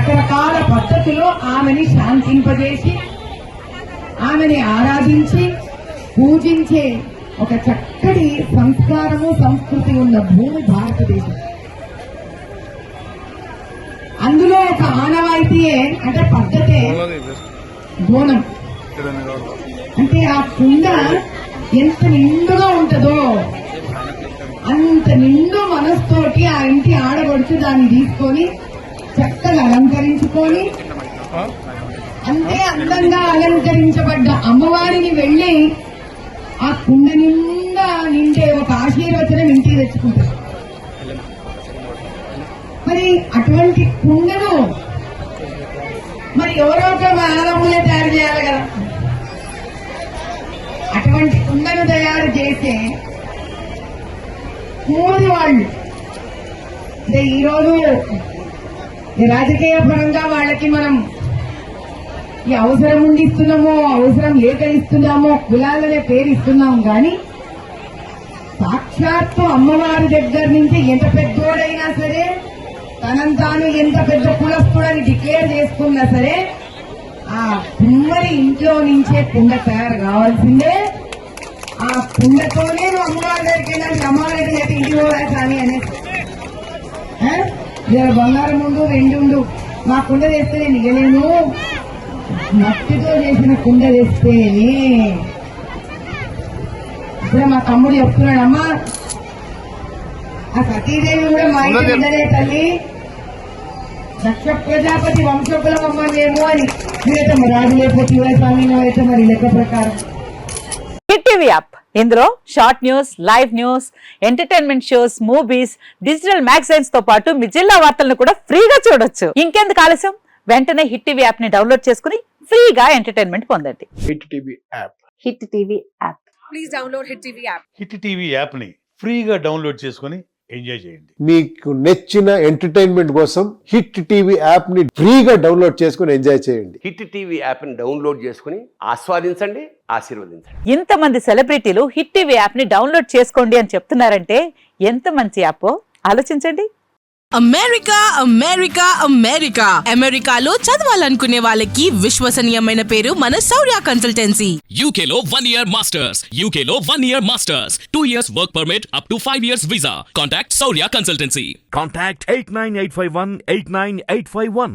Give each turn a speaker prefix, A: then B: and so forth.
A: రకరకాల పద్ధతిలో ఆమెని శాంతింపజేసి ఆమెని ఆరాధించి పూజించే ఒక చక్కటి సంస్కారము సంస్కృతి ఉన్న భూమి భారతదేశం. అందులో ఒక ఆనవాయితీయే అంటే పద్ధతే బోనం. అంటే ఆ కుండ ఎంత నిండుగా ఉంటుందో అంత నిండు మనస్తోటి ఆ ఇంటి ఆడబడుచు దాన్ని తీసుకొని చక్కగా అలంకరించుకొని అంతే అందంగా అలంకరించబడ్డ అమ్మవారిని వెళ్లి ఆ కుండ నిండా నిండే ఒక ఆశీర్వచనం ఇంటికి తెచ్చుకుంటారు. మరి అటువంటి కుండను మరి ఎవరో ఒక మానవులే తయారు చేయాలి కదా. అటువంటి కుండను తయారు చేసే మూడు వాళ్ళు అంటే ఈరోజు రాజకీయ పరంగా వాళ్ళకి మనం ఈ అవసరం ఉండి ఇస్తున్నామో అవసరం లేక ఇస్తున్నామో కులాలనే పేరు ఇస్తున్నాం కానీ సాక్షాత్తు అమ్మవారి దగ్గర నుంచి ఎంత పెద్దోడైనా సరే తనను తాను ఎంత పెద్ద కులస్తుడని డిక్లేర్ చేసుకున్నా సరే ఆ కుమ్మరి ఇంట్లో నుంచే కుండ తయారు కావాల్సిందే. ఆ కుండతోనే నువ్వు అమ్మవారి దగ్గరికి వెళ్ళాలి. అమ్మవారి దగ్గర అయితే ఇంటి పోరా కానీ అనేసి బంగారం ఉండు వెండి ఉండు మా కుండ తెస్తే నేను ఇవ్వలేను, మట్టితో చేసిన కుండ తెస్తేనే. ఇప్పుడు మా తమ్ముడు చెప్తున్నాడమ్మా ఆ సతీదేవి కూడా మా ఇంటి బిడ్డలే తల్లి, దక్ష ప్రజాపతి వంశకులం అమ్మలేము అని. మీరైతే మరి రాజు లేకపోతే స్వామి అయితే మరి లెక్క ప్రకారం
B: హిట్ టీవీ యాప్. ఇందులో short news, live news, entertainment shows, movies, digital magazines తో పాటు మీ జిల్లా వార్తలను కూడా ఫ్రీగా చూడొచ్చు. ఇంకెందుకు ఆలస్యం, వెంటనే హిట్ టీవీ యాప్ ని డౌన్లోడ్ చేసుకుని ఫ్రీగా ఎంటర్టైన్మెంట్ పొందండి.
C: Hit TV app.
B: Hit TV app.
D: Please download hit TV app.
E: Hit TV app ని ఫ్రీగా డౌన్లోడ్ చేసుకుని ఎంజాయ్ చేయండి.
C: మీకు నచ్చిన ఎంటర్టైన్మెంట్ కోసం హిట్ టీవీ యాప్ ని ఫ్రీగా డౌన్లోడ్ చేసుకుని ఎంజాయ్ చేయండి.
F: హిట్ టీవీ యాప్ ని డౌన్లోడ్ చేసుకుని ఆస్వాదించండి, ఆశీర్వదించండి.
B: ఇంతమంది సెలబ్రిటీలు హిట్ టీవీ యాప్ ని డౌన్లోడ్ చేసుకోండి అని చెప్తున్నారంటే ఎంత మంచి యాప్ ఆలోచించండి.
G: అమెరికా అమెరికా అమెరికా అమెరికాలో చదవాలనుకునే వాళ్ళకి విశ్వసనీయమైన పేరు మన శౌర్య కన్సల్టెన్సీ.
H: UK లో 1 year masters, UK లో 1 year masters, 2 years work permit up to 5 years visa. Contact Saurya Consultancy.
I: Contact 89851 89851.